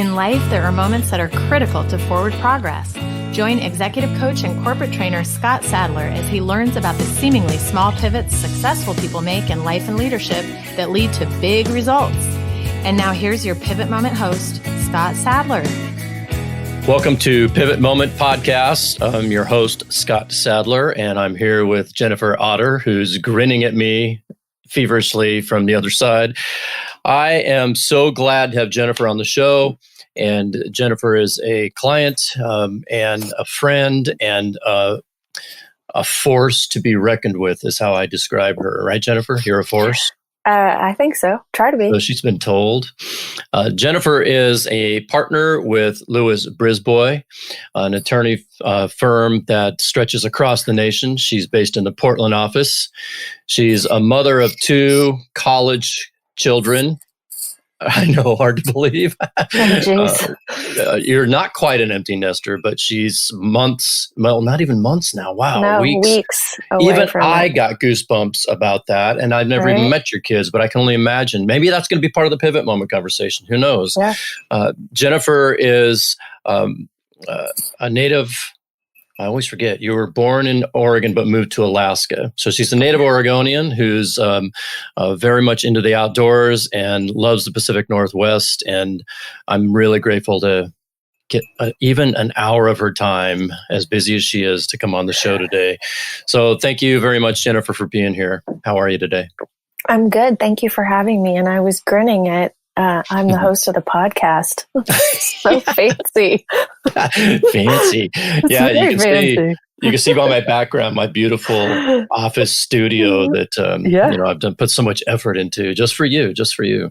In life, there are moments that are critical to forward progress. Join executive coach and corporate trainer Scott Sadler as he learns about the seemingly small pivots successful people make in life and leadership that lead to big results. And now here's your Pivot Moment host, Scott Sadler. Welcome to Pivot Moment Podcast. I'm your host, Scott Sadler, and I'm here with Jennifer Oetter, who's grinning at me feverishly from the other side. I am so glad to have Jennifer on the show. And Jennifer is a client and a friend and a force to be reckoned with is how I describe her. Right, Jennifer? You're a force? I think so. Try to be. So she's been told. Jennifer is a partner with Lewis Brisbois, an attorney firm that stretches across the nation. She's based in the Portland office. She's a mother of 2 college children. I know, hard to believe. You're not quite an empty nester, but she's months, well, not even months now. Wow, no, weeks away even from I it. got goosebumps about that, and I've never even met your kids, but I can only imagine. Maybe that's going to be part of the Pivot Moment conversation. Who knows? Yeah. Jennifer is a native. I always forget. You were born in Oregon, but moved to Alaska. So she's a native Oregonian who's very much into the outdoors and loves the Pacific Northwest. And I'm really grateful to get even an hour of her time, as busy as she is, to come on the show today. So thank you very much, Jennifer, for being here. How are you today? I'm good. Thank you for having me. And I was grinning at I'm the host of the podcast. So fancy. Fancy. Yeah, you can see by my background, my beautiful office studio that I've put so much effort into just for you.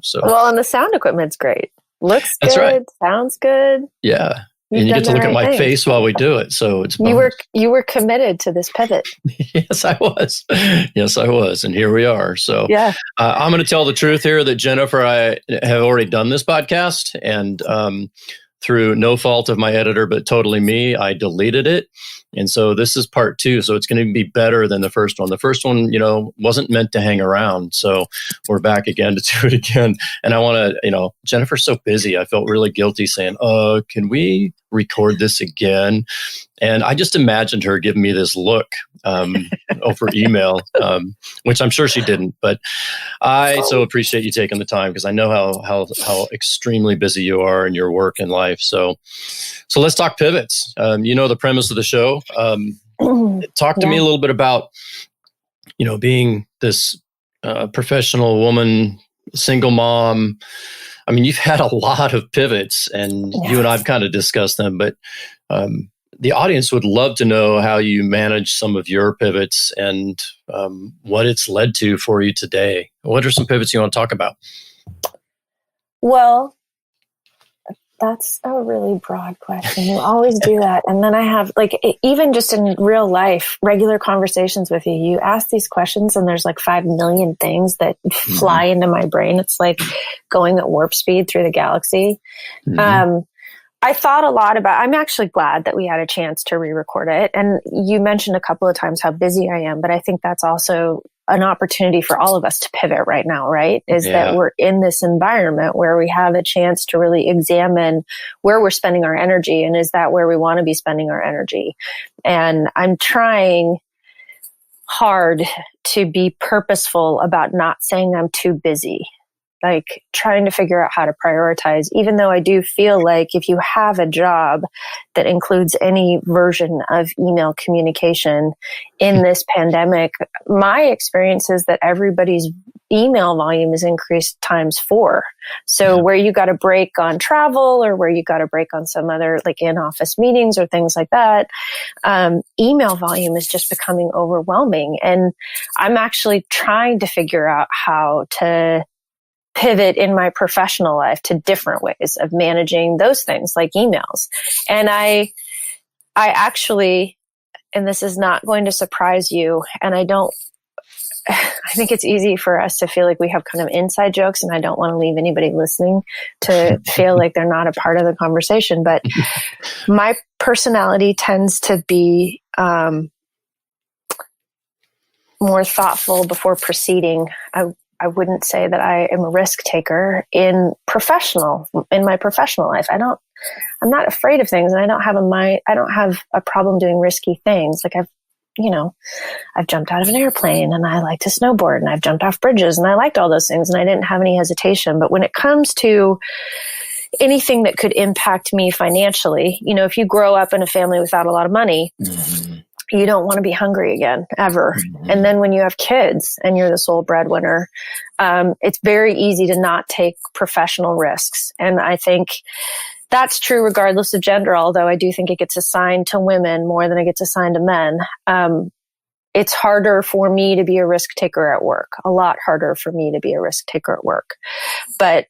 So well, and the sound equipment's great. Looks good. That's right. Sounds good. Yeah. And you get to look at my face while we do it. So it's you were committed to this pivot. Yes, I was. And here we are. So yeah. I'm going to tell the truth here that Jennifer, I have already done this podcast, and through no fault of my editor, but totally me, I deleted it. And so this is part 2. So it's going to be better than the first one. The first one, wasn't meant to hang around. So we're back again to do it again. And I want to, Jennifer's so busy. I felt really guilty saying, can we record this again? And I just imagined her giving me this look over email, which I'm sure she didn't. But I so appreciate you taking the time, because I know how extremely busy you are in your work and life. So let's talk pivots. The premise of the show. Talk to me a little bit about, being this professional woman, single mom. I mean, you've had a lot of pivots, and you and I've kind of discussed them, but the audience would love to know how you manage some of your pivots and what it's led to for you today. What are some pivots you want to talk about? Well, that's a really broad question. You always do that. And then I have, even just in real life, regular conversations with you, you ask these questions and there's 5 million things that fly into my brain. It's like going at warp speed through the galaxy. Mm-hmm. I thought a lot about, I'm actually glad that we had a chance to re-record it. And you mentioned a couple of times how busy I am, but I think that's also an opportunity for all of us to pivot right now, right? That we're in this environment where we have a chance to really examine where we're spending our energy, and is that where we want to be spending our energy? And I'm trying hard to be purposeful about not saying I'm too busy. Trying to figure out how to prioritize, even though I do feel like if you have a job that includes any version of email communication in this pandemic, my experience is that everybody's email volume is increased times 4. So where you got a break on travel, or where you got a break on some other in-office meetings or things like that, email volume is just becoming overwhelming. And I'm actually trying to figure out how to pivot in my professional life to different ways of managing those things like emails. And I actually, and this is not going to surprise you, and I think it's easy for us to feel like we have kind of inside jokes, and I don't want to leave anybody listening to feel like they're not a part of the conversation, but my personality tends to be more thoughtful before proceeding. I wouldn't say that I am a risk taker in my professional life. I'm not afraid of things, and I don't have a problem doing risky things. Like I've jumped out of an airplane, and I like to snowboard, and I've jumped off bridges, and I liked all those things, and I didn't have any hesitation. But when it comes to anything that could impact me financially, if you grow up in a family without a lot of money, you don't want to be hungry again, ever. And then when you have kids and you're the sole breadwinner, it's very easy to not take professional risks. And I think that's true regardless of gender, although I do think it gets assigned to women more than it gets assigned to men. It's harder for me to be a risk taker at work, a lot harder for me to be a risk taker at work. But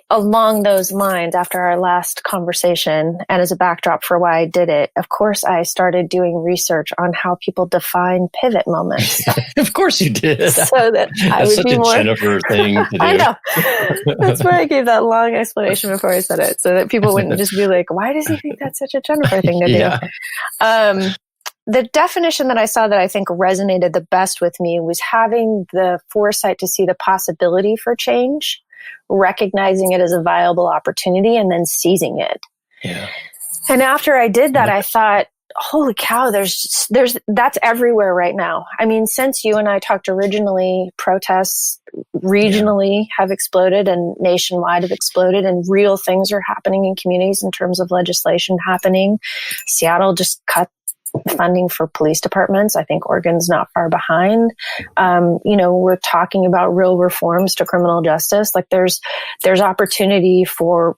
along those lines, after our last conversation, and as a backdrop for why I did it, of course, I started doing research on how people define pivot moments. Of course you did. So that I would be more... That's such a Jennifer thing to do. I know. That's why I gave that long explanation before I said it, so that people wouldn't just be like, why does he think that's such a Jennifer thing to do? The definition that I saw that I think resonated the best with me was having the foresight to see the possibility for change, recognizing it as a viable opportunity, and then seizing it. Yeah. And after I did that, I thought, holy cow, that's everywhere right now. I mean, since you and I talked originally, protests regionally have exploded and nationwide have exploded, and real things are happening in communities in terms of legislation happening. Seattle just cut funding for police departments. I think Oregon's not far behind. We're talking about real reforms to criminal justice. Like there's opportunity for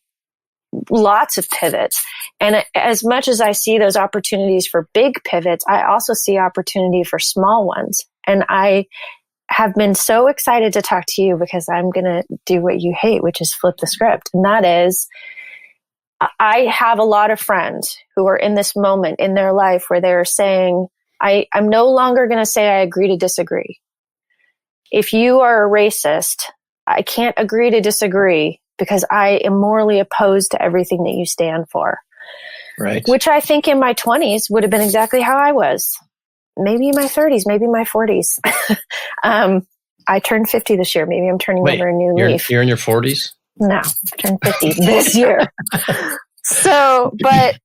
lots of pivots. And as much as I see those opportunities for big pivots, I also see opportunity for small ones. And I have been so excited to talk to you because I'm going to do what you hate, which is flip the script. And that is, I have a lot of friends who are in this moment in their life where they're saying, I'm no longer going to say I agree to disagree. If you are a racist, I can't agree to disagree because I am morally opposed to everything that you stand for. Right. Which I think in my 20s would have been exactly how I was. Maybe in my 30s, maybe my 40s. I turned 50 this year. Maybe I'm turning over a new leaf. You're in your 40s? No, I turned 50 this year. So, but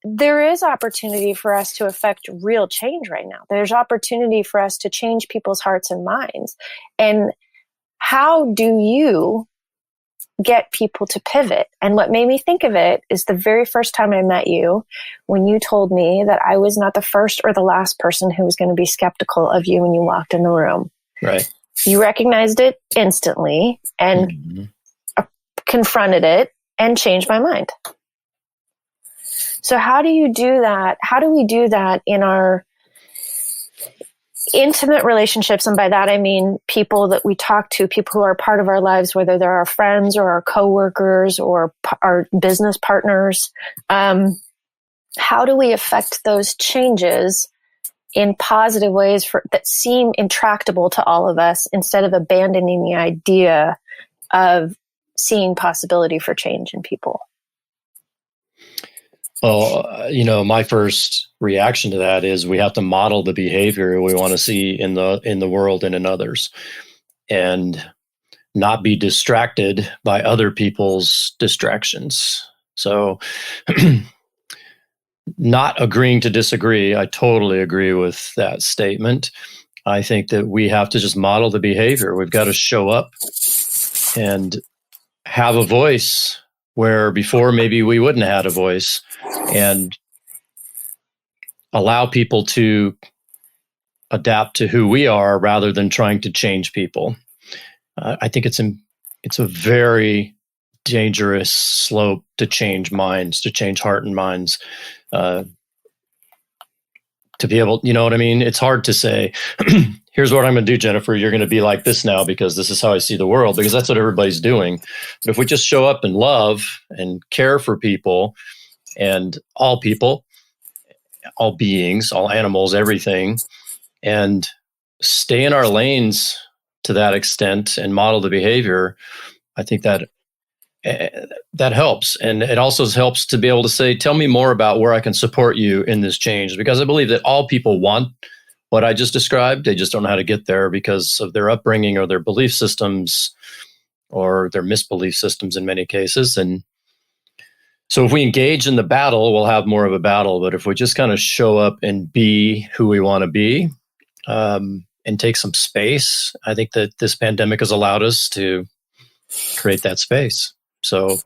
there is opportunity for us to affect real change right now. There's opportunity for us to change people's hearts and minds. And how do you get people to pivot? And what made me think of it is the very first time I met you, when you told me that I was not the first or the last person who was going to be skeptical of you when you walked in the room. Right. You recognized it instantly and confronted it and changed my mind. So how do you do that? How do we do that in our intimate relationships? And by that, I mean people that we talk to, people who are part of our lives, whether they're our friends or our coworkers or our business partners. How do we affect those changes in positive ways that seem intractable to all of us, instead of abandoning the idea of seeing possibility for change in people? Well, my first reaction to that is we have to model the behavior we want to see in the world and in others, and not be distracted by other people's distractions. So not agreeing to disagree, I totally agree with that statement. I think that we have to just model the behavior. We've got to show up and have a voice where before maybe we wouldn't have had a voice, and allow people to adapt to who we are rather than trying to change people. I think it's a very dangerous slope to change minds, to change heart and minds, to be able, you know what I mean? It's hard to say, here's what I'm going to do, Jennifer. You're going to be like this now because this is how I see the world, because that's what everybody's doing. But if we just show up and love and care for people, and all people, all beings, all animals, everything, and stay in our lanes to that extent and model the behavior, I think that helps. And it also helps to be able to say, tell me more about where I can support you in this change, because I believe that all people want what I just described. They just don't know how to get there because of their upbringing or their belief systems or their misbelief systems in many cases. And so if we engage in the battle, we'll have more of a battle. But if we just kind of show up and be who we want to be, and take some space, I think that this pandemic has allowed us to create that space. So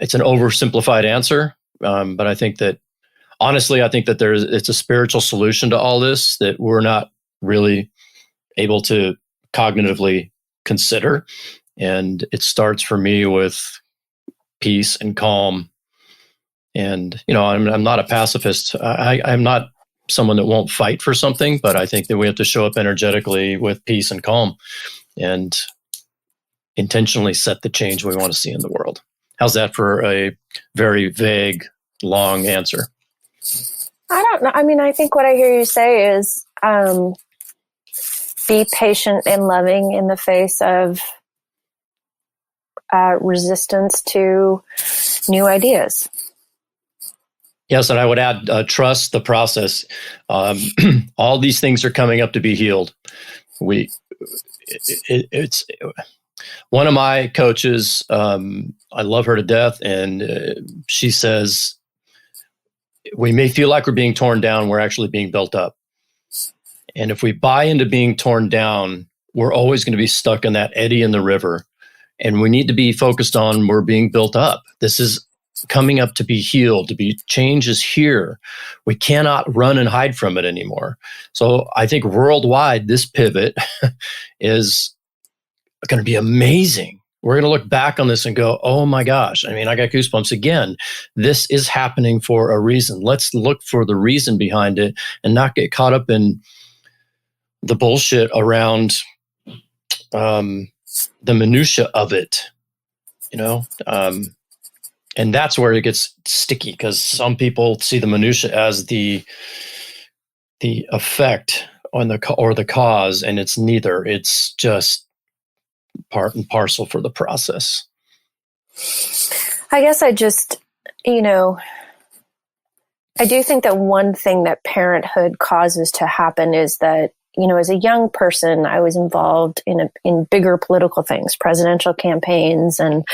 it's an oversimplified answer, but I think that, honestly, I think that it's a spiritual solution to all this that we're not really able to cognitively consider. And it starts for me with peace and calm. And, I'm not a pacifist. I'm not someone that won't fight for something, but I think that we have to show up energetically with peace and calm and intentionally set the change we want to see in the world. How's that for a very vague, long answer? I don't know. I mean, I think what I hear you say is be patient and loving in the face of resistance to new ideas. Yes, and I would add trust the process. All these things are coming up to be healed. It's one of my coaches. I love her to death, and she says, "We may feel like we're being torn down. We're actually being built up. And if we buy into being torn down, we're always going to be stuck in that eddy in the river. And we need to be focused on we're being built up. This is coming up to be healed, change is here. We cannot run and hide from it anymore." So I think worldwide, this pivot is going to be amazing. We're going to look back on this and go, oh my gosh. I mean, I got goosebumps again. This is happening for a reason. Let's look for the reason behind it and not get caught up in the bullshit around the minutia of it, and that's where it gets sticky, because some people see the minutia as the effect or the cause, and it's neither. It's just part and parcel for the process. I guess I just, I do think that one thing that parenthood causes to happen is that, as a young person, I was involved in bigger political things, presidential campaigns and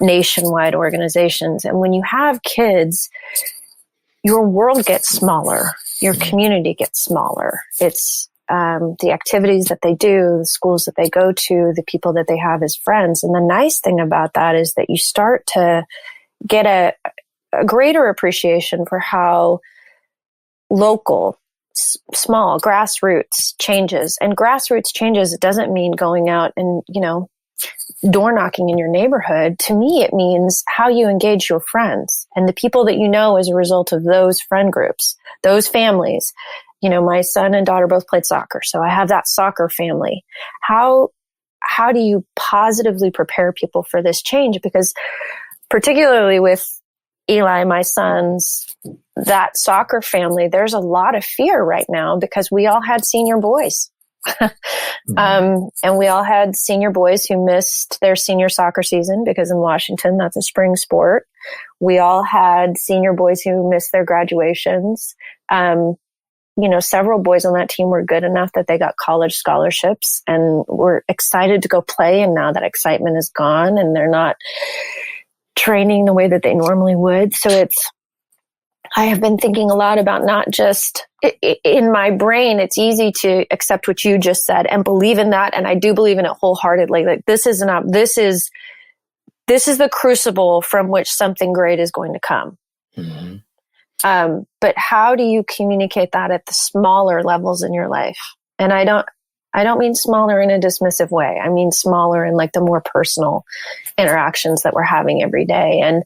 nationwide organizations. And when you have kids, your world gets smaller, your community gets smaller. It's the activities that they do, the schools that they go to, the people that they have as friends. And the nice thing about that is that you start to get a greater appreciation for how local, small grassroots changes. And grassroots changes, it doesn't mean going out and, door knocking in your neighborhood. To me, it means how you engage your friends and the people that you know as a result of those friend groups, those families. My son and daughter both played soccer, so I have that soccer family. How do you positively prepare people for this change? Because particularly with Eli, my son's, that soccer family, there's a lot of fear right now because we all had senior boys. And we all had senior boys who missed their senior soccer season because in Washington, that's a spring sport. We all had senior boys who missed their graduations. Several boys on that team were good enough that they got college scholarships and were excited to go play. And now that excitement is gone and they're not training the way that they normally would. So I have been thinking a lot about not just in my brain, it's easy to accept what you just said and believe in that. And I do believe in it wholeheartedly. Like this is the crucible from which something great is going to come. Mm-hmm. But how do you communicate that at the smaller levels in your life? And I don't mean smaller in a dismissive way. I mean smaller in like the more personal interactions that we're having every day. And,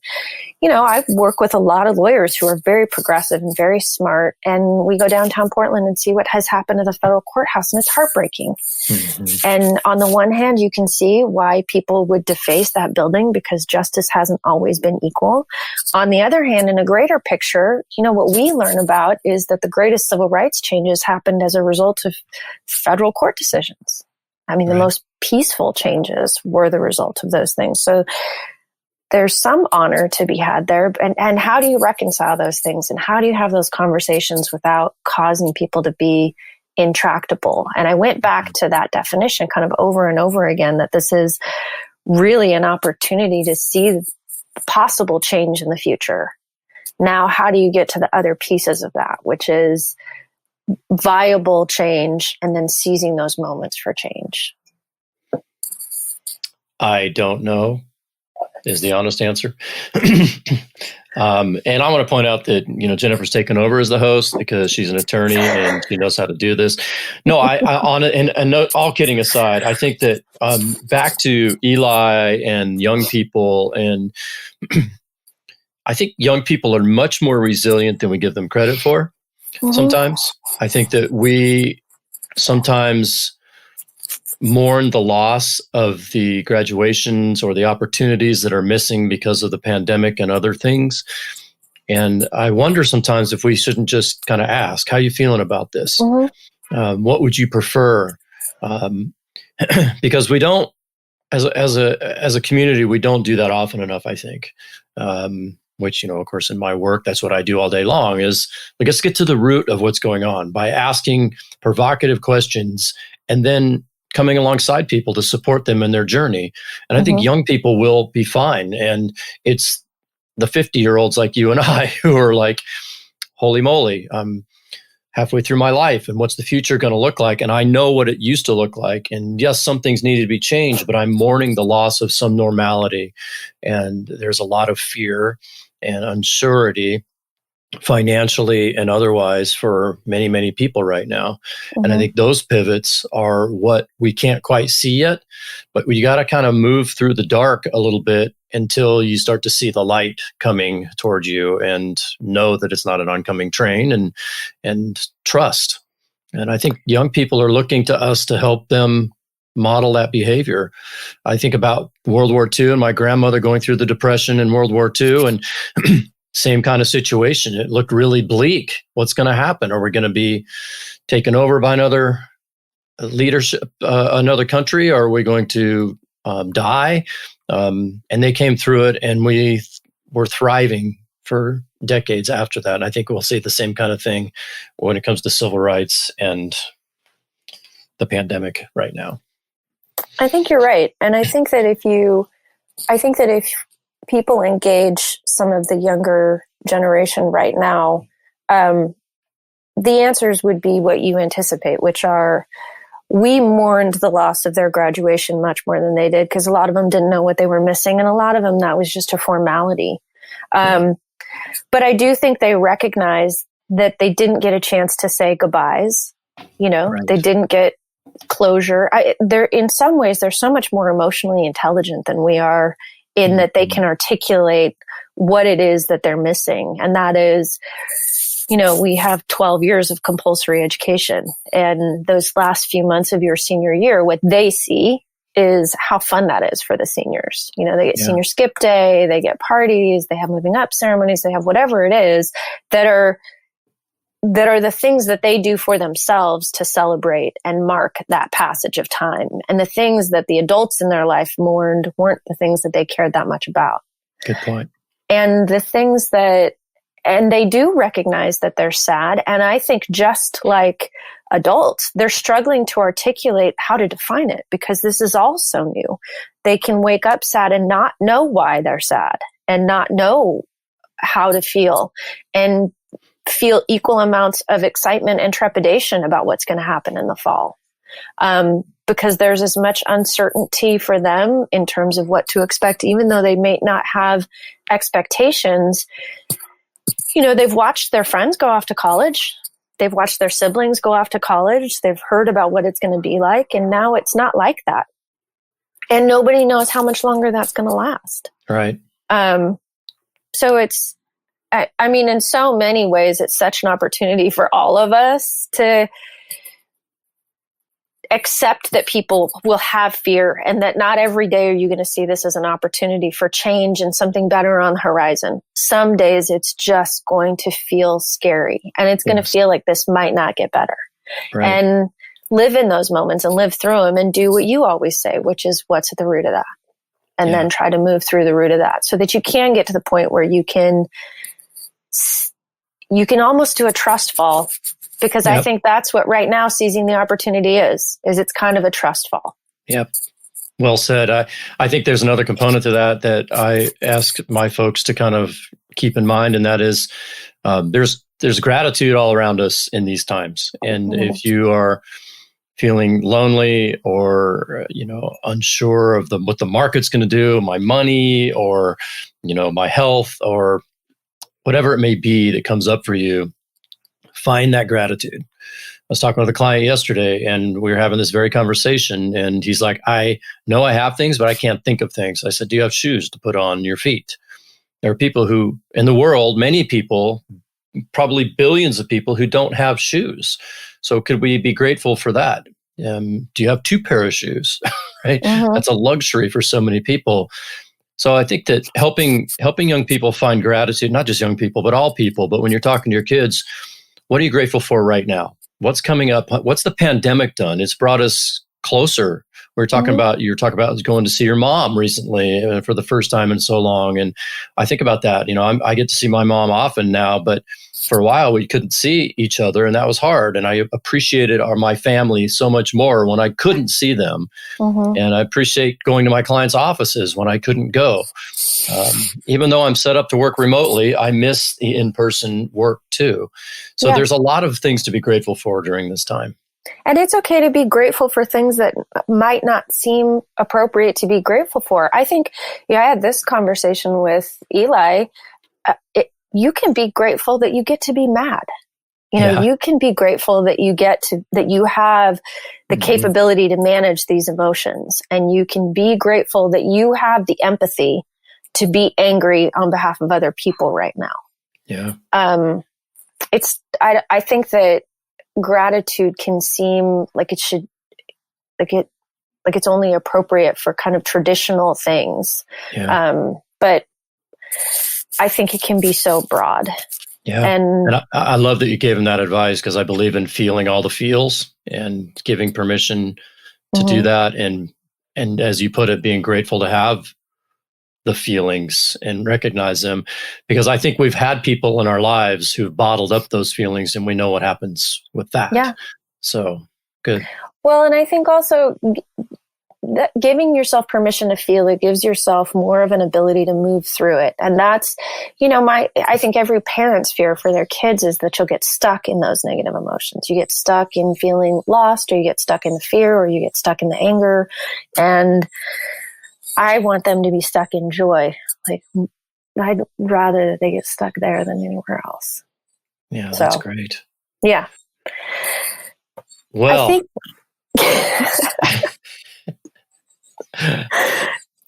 I work with a lot of lawyers who are very progressive and very smart. And we go downtown Portland and see what has happened at the federal courthouse. And it's heartbreaking. Mm-hmm. And on the one hand, you can see why people would deface that building because justice hasn't always been equal. On the other hand, in a greater picture, what we learn about is that the greatest civil rights changes happened as a result of federal court decisions. I mean, right. The most peaceful changes were the result of those things. So there's some honor to be had there. And how do you reconcile those things? And how do you have those conversations without causing people to be intractable? And I went back to that definition kind of over and over again, that this is really an opportunity to see possible change in the future. Now, how do you get to the other pieces of that, which is viable change and then seizing those moments for change? I don't know is the honest answer. And I want to point out that, Jennifer's taken over as the host because she's an attorney and she knows how to do this. No, all kidding aside, I think that back to Eli and young people, and I think young people are much more resilient than we give them credit for. Mm-hmm. Sometimes I think that we sometimes mourn the loss of the graduations or the opportunities that are missing because of the pandemic and other things. And I wonder sometimes if we shouldn't just kind of ask, how are you feeling about this? Mm-hmm. What would you prefer? Because we don't, as a community, we don't do that often enough, I think. Which, of course, in my work, that's what I do all day long, is let's get to the root of what's going on by asking provocative questions and then coming alongside people to support them in their journey. And I think young people will be fine. And it's the 50-year-olds like you and I who are like, holy moly, I'm halfway through my life. And what's the future going to look like? And I know what it used to look like. And yes, some things needed to be changed, but I'm mourning the loss of some normality. And there's a lot of fear and uncertainty financially and otherwise for many, many people right now. Mm-hmm. And I think those pivots are what we can't quite see yet, but you got to kind of move through the dark a little bit until you start to see the light coming towards you and know that it's not an oncoming train, and trust. And I think young people are looking to us to help them model that behavior. I think about World War II and my grandmother going through the Depression in World War II, and same kind of situation. It looked really bleak. What's going to happen? Are we going to be taken over by another leadership, another country? Or are we going to die? And they came through it, and we were thriving for decades after that. And I think we'll see the same kind of thing when it comes to civil rights and the pandemic right now. I think you're right. And I think that if people engage some of the younger generation right now, the answers would be what you anticipate, which are, we mourned the loss of their graduation much more than they did, because a lot of them didn't know what they were missing. And a lot of them, that was just a formality. But I do think they recognize that they didn't get a chance to say goodbyes. Right. They didn't get closure. They're, in some ways, they're so much more emotionally intelligent than we are, in that they can articulate what it is that they're missing. And that is, we have 12 years of compulsory education, and those last few months of your senior year, what they see is how fun that is for the seniors. They get senior skip day, they get parties, they have moving up ceremonies, they have whatever it is that are the things that they do for themselves to celebrate and mark that passage of time. And the things that the adults in their life mourned weren't the things that they cared that much about. Good point. And the things that, and they do recognize that they're sad. And I think just like adults, they're struggling to articulate how to define it, because this is all so new. They can wake up sad and not know why they're sad, and not know how to feel, and feel equal amounts of excitement and trepidation about what's going to happen in the fall. Because there's as much uncertainty for them in terms of what to expect, even though they may not have expectations. They've watched their friends go off to college. They've watched their siblings go off to college. They've heard about what it's going to be like. And now it's not like that. And nobody knows how much longer that's going to last. Right. So it's, I mean, in so many ways, it's such an opportunity for all of us to accept that people will have fear, and that not every day are you going to see this as an opportunity for change and something better on the horizon. Some days it's just going to feel scary, and it's going to feel like this might not get better. Right. And live in those moments and live through them, and do what you always say, which is what's at the root of that. and then try to move through the root of that so that you can get to the point where you can almost do a trust fall, because I think that's what right now seizing the opportunity is it's kind of a trust fall. Yep. Well said. I think there's another component to that I ask my folks to kind of keep in mind, and that is there's gratitude all around us in these times. And if you are feeling lonely or unsure of what the market's going to do, my money or my health or whatever it may be that comes up for you, find that gratitude. I was talking with a client yesterday, and we were having this very conversation, and he's like, I know I have things, but I can't think of things. I said, do you have shoes to put on your feet? There are people who, in the world, many people, probably billions of people who don't have shoes. So could we be grateful for that? Do you have 2 pairs of shoes? Right? That's a luxury for so many people. So I think that helping young people find gratitude, not just young people, but all people. But when you're talking to your kids, what are you grateful for right now? What's coming up? What's the pandemic done? It's brought us closer. You were talking about going to see your mom recently for the first time in so long. And I think about that. I get to see my mom often now, but for a while we couldn't see each other, and that was hard. And I appreciated my family so much more when I couldn't see them. And I appreciate going to my clients' offices when I couldn't go. Even though I'm set up to work remotely, I miss the in-person work too. So there's a lot of things to be grateful for during this time. And it's okay to be grateful for things that might not seem appropriate to be grateful for. I think, I had this conversation with Eli. You can be grateful that you get to be mad. You can be grateful that you have the capability to manage these emotions. And you can be grateful that you have the empathy to be angry on behalf of other people right now. Yeah. I think that gratitude can seem like it's only appropriate for kind of traditional things. But I think it can be so broad. Yeah. And I love that you gave him that advice, because I believe in feeling all the feels and giving permission to do that. And as you put it, being grateful to have the feelings and recognize them, because I think we've had people in our lives who've bottled up those feelings, and we know what happens with that. Yeah. So good. Well, and I think also that giving yourself permission to feel it gives yourself more of an ability to move through it. And that's, I think every parent's fear for their kids is that you'll get stuck in those negative emotions. You get stuck in feeling lost, or you get stuck in the fear, or you get stuck in the anger. And I want them to be stuck in joy. Like, I'd rather they get stuck there than anywhere else. Yeah, that's great. Yeah. Well, I think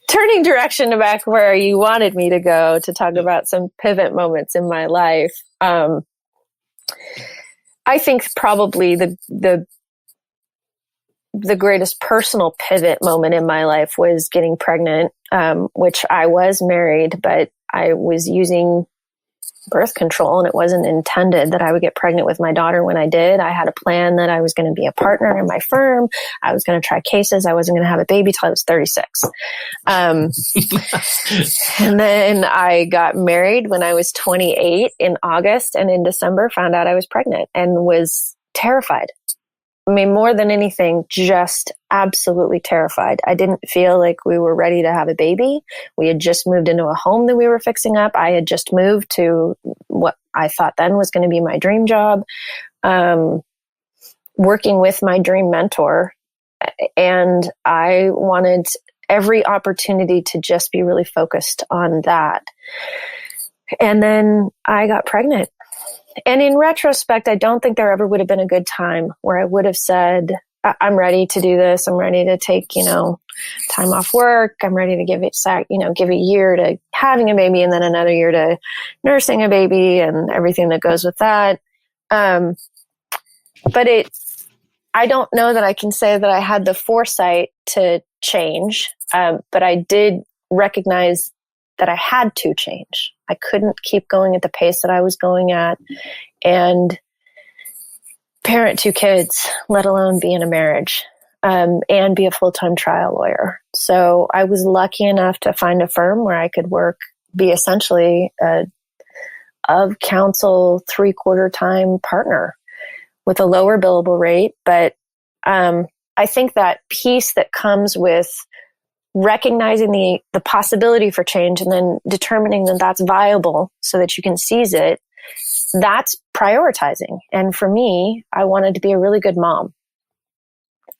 turning direction to back where you wanted me to go to talk about some pivot moments in my life. I think probably the greatest personal pivot moment in my life was getting pregnant, which I was married, but I was using birth control, and it wasn't intended that I would get pregnant with my daughter when I did. I had a plan that I was going to be a partner in my firm. I was going to try cases. I wasn't going to have a baby till I was 36. And then I got married when I was 28 in August, and in December found out I was pregnant and was terrified. I mean, more than anything, just absolutely terrified. I didn't feel like we were ready to have a baby. We had just moved into a home that we were fixing up. I had just moved to what I thought then was going to be my dream job, working with my dream mentor. And I wanted every opportunity to just be really focused on that. And then I got pregnant. And in retrospect, I don't think there ever would have been a good time where I would have said, I'm ready to do this. I'm ready to take, time off work. I'm ready to give a year to having a baby, and then another year to nursing a baby and everything that goes with that. But I don't know that I can say that I had the foresight to change. But I did recognize that I had to change. I couldn't keep going at the pace that I was going at and parent 2 kids, let alone be in a marriage. and be a full-time trial lawyer. So I was lucky enough to find a firm where I could be essentially a of counsel 3/4 time partner with a lower billable rate. But I think that piece that comes with recognizing the possibility for change and then determining that that's viable so that you can seize it, that's prioritizing. And for me, I wanted to be a really good mom.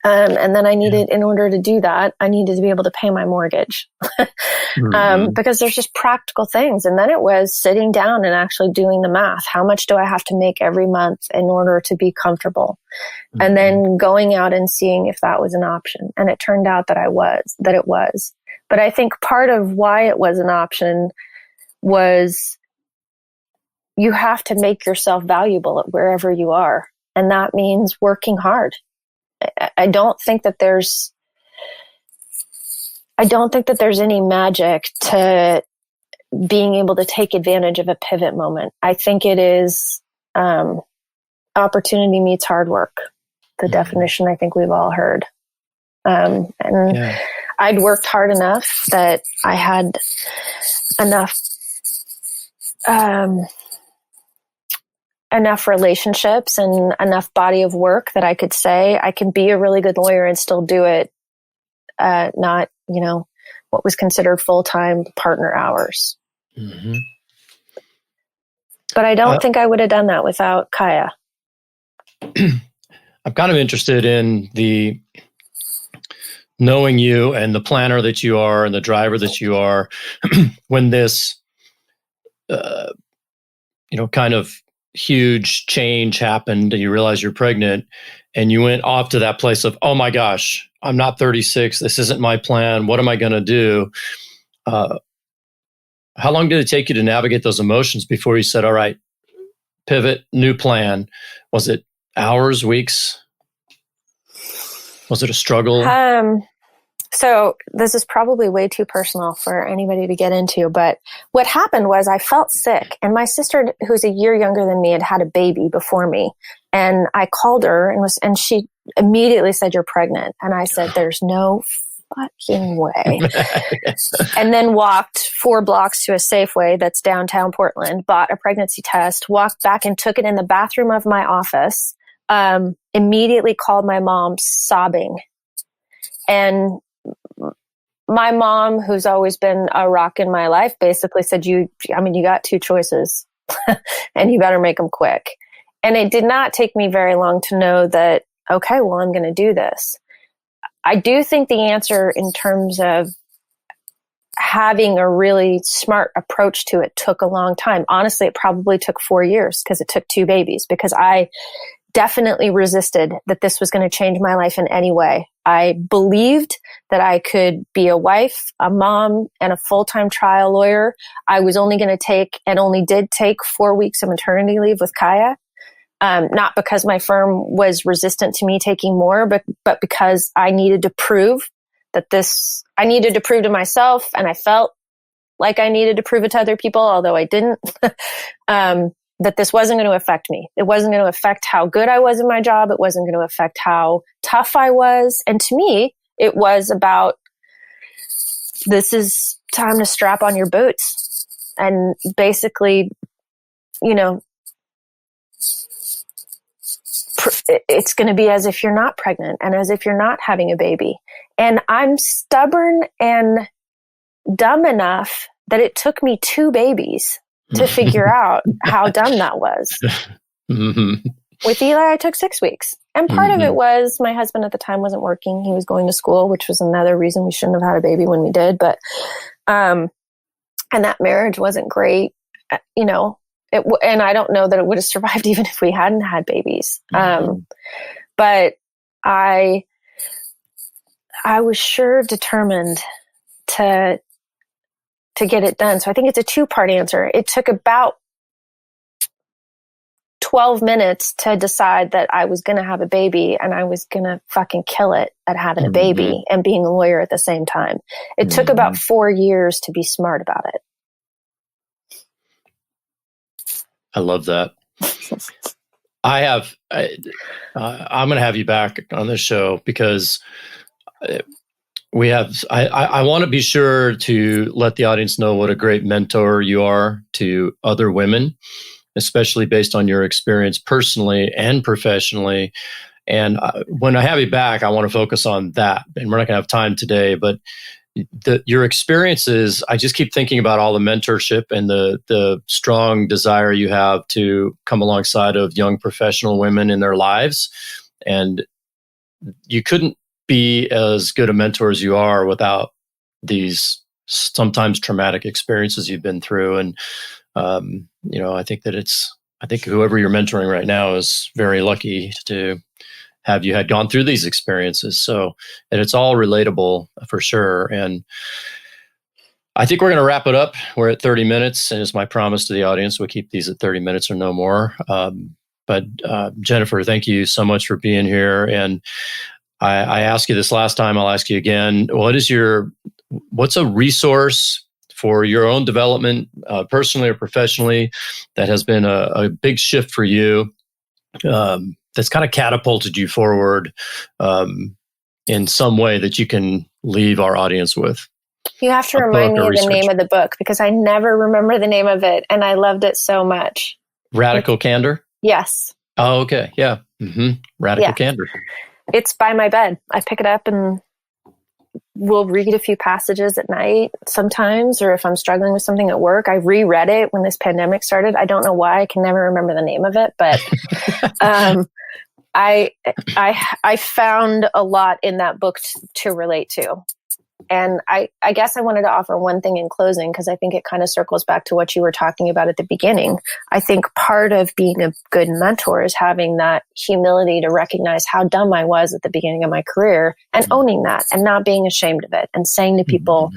And then in order to do that, I needed to be able to pay my mortgage because there's just practical things. And then it was sitting down and actually doing the math. How much do I have to make every month in order to be comfortable? And then going out and seeing if that was an option. And it turned out that it was. But I think part of why it was an option was you have to make yourself valuable at wherever you are. And that means working hard. I don't think that there's any magic to being able to take advantage of a pivot moment. I think it is opportunity meets hard work. The definition I think we've all heard. I'd worked hard enough that I had enough relationships and enough body of work that I could say I can be a really good lawyer and still do it, not, what was considered full-time partner hours. Mm-hmm. But I don't think I would have done that without Kaya. I'm kind of interested in the knowing you and the planner that you are and the driver that you are when this, kind of huge change happened and you realize you're pregnant and you went off to that place of, oh my gosh, I'm not 36. This isn't my plan. What am I going to do? How long did it take you to navigate those emotions before you said, all right, pivot, new plan? Was it hours, weeks? Was it a struggle? So this is probably way too personal for anybody to get into, but what happened was I felt sick, and my sister, who's a year younger than me, had a baby before me, and I called her and she immediately said, "You're pregnant." And I said, "There's no fucking way." And then walked 4 blocks to a Safeway that's downtown Portland, bought a pregnancy test, walked back and took it in the bathroom of my office, immediately called my mom sobbing. And my mom, who's always been a rock in my life, basically said, you got 2 choices and you better make them quick. And it did not take me very long to know that, okay, well, I'm going to do this. I do think the answer in terms of having a really smart approach to it took a long time. Honestly, it probably took 4 years because it took 2 babies, because I definitely resisted that this was going to change my life in any way. I believed that I could be a wife, a mom, and a full-time trial lawyer. I was only going to take, and only did take, 4 weeks of maternity leave with Kaya. Not because my firm was resistant to me taking more, but because I needed to prove I needed to prove to myself, and I felt like I needed to prove it to other people, although I didn't, that this wasn't going to affect me. It wasn't going to affect how good I was in my job. It wasn't going to affect how tough I was. And to me, it was about, this is time to strap on your boots. And basically, it's going to be as if you're not pregnant and as if you're not having a baby. And I'm stubborn and dumb enough that it took me 2 babies to figure out how dumb that was. Mm-hmm. With Eli, I took 6 weeks. And part of it was my husband at the time wasn't working. He was going to school, which was another reason we shouldn't have had a baby when we did. But, and that marriage wasn't great, and I don't know that it would have survived even if we hadn't had babies. But I was sure determined to get it done. So I think it's a 2-part answer. It took about 12 minutes to decide that I was going to have a baby, and I was going to fucking kill it at having a baby and being a lawyer at the same time. It took about 4 years to be smart about it. I love that. I'm going to have you back on this show because I want to be sure to let the audience know what a great mentor you are to other women, especially based on your experience personally and professionally. And when I have you back, I want to focus on that. And we're not going to have time today, but your experiences, I just keep thinking about all the mentorship and the strong desire you have to come alongside of young professional women in their lives. And you couldn't be as good a mentor as you are without these sometimes traumatic experiences you've been through. And, I think whoever you're mentoring right now is very lucky to have you had gone through these experiences. So, and it's all relatable for sure. And I think we're going to wrap it up. We're at 30 minutes, and it's my promise to the audience we'll keep these at 30 minutes or no more. But Jennifer, thank you so much for being here. And I asked you this last time, I'll ask you again. What's a resource for your own development, personally or professionally, that has been a big shift for you? That's kind of catapulted you forward in some way that you can leave our audience with? You have to remind me of the name of the book because I never remember the name of it, and I loved it so much. Radical Candor? Yes. Oh, okay. Yeah. Mm-hmm. Radical Candor. It's by my bed. I pick it up and we'll read a few passages at night sometimes, or if I'm struggling with something at work. I reread it when this pandemic started. I don't know why. I can never remember the name of it, but I found a lot in that book to relate to. And I guess I wanted to offer one thing in closing, because I think it kind of circles back to what you were talking about at the beginning. I think part of being a good mentor is having that humility to recognize how dumb I was at the beginning of my career and owning that and not being ashamed of it and saying to people,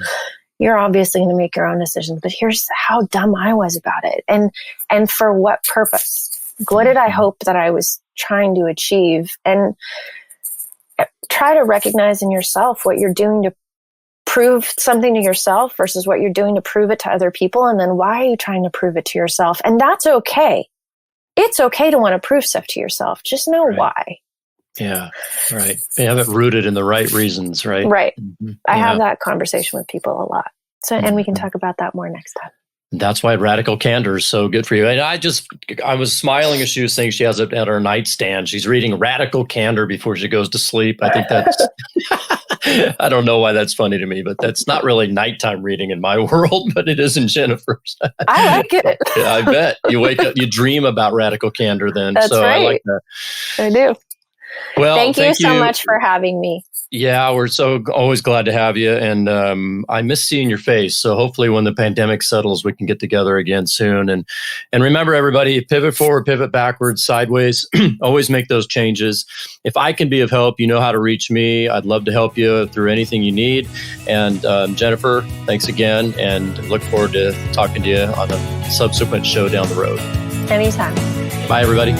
you're obviously going to make your own decisions, but here's how dumb I was about it. And for what purpose? What did I hope that I was trying to achieve? And try to recognize in yourself what you're doing to prove something to yourself versus what you're doing to prove it to other people. And then why are you trying to prove it to yourself? And that's okay. It's okay to want to prove stuff to yourself. Just know why. Yeah, right. You have it rooted in the right reasons, right? Right. Mm-hmm. I have that conversation with people a lot. So, and we can talk about that more next time. That's why Radical Candor is so good for you. And I was smiling as she was saying she has it at her nightstand. She's reading Radical Candor before she goes to sleep. I think that's, I don't know why that's funny to me, but that's not really nighttime reading in my world, but it is in Jennifer's. I like it. I bet. You wake up, you dream about Radical Candor then. That's right. I like that. I do. Well, thank you so much for having me. Yeah, we're so always glad to have you. And I miss seeing your face. So hopefully when the pandemic settles, we can get together again soon. And remember, everybody, pivot forward, pivot backwards, sideways. Always make those changes. If I can be of help, you know how to reach me. I'd love to help you through anything you need. And Jennifer, thanks again. And look forward to talking to you on a subsequent show down the road. Anytime. Bye, everybody.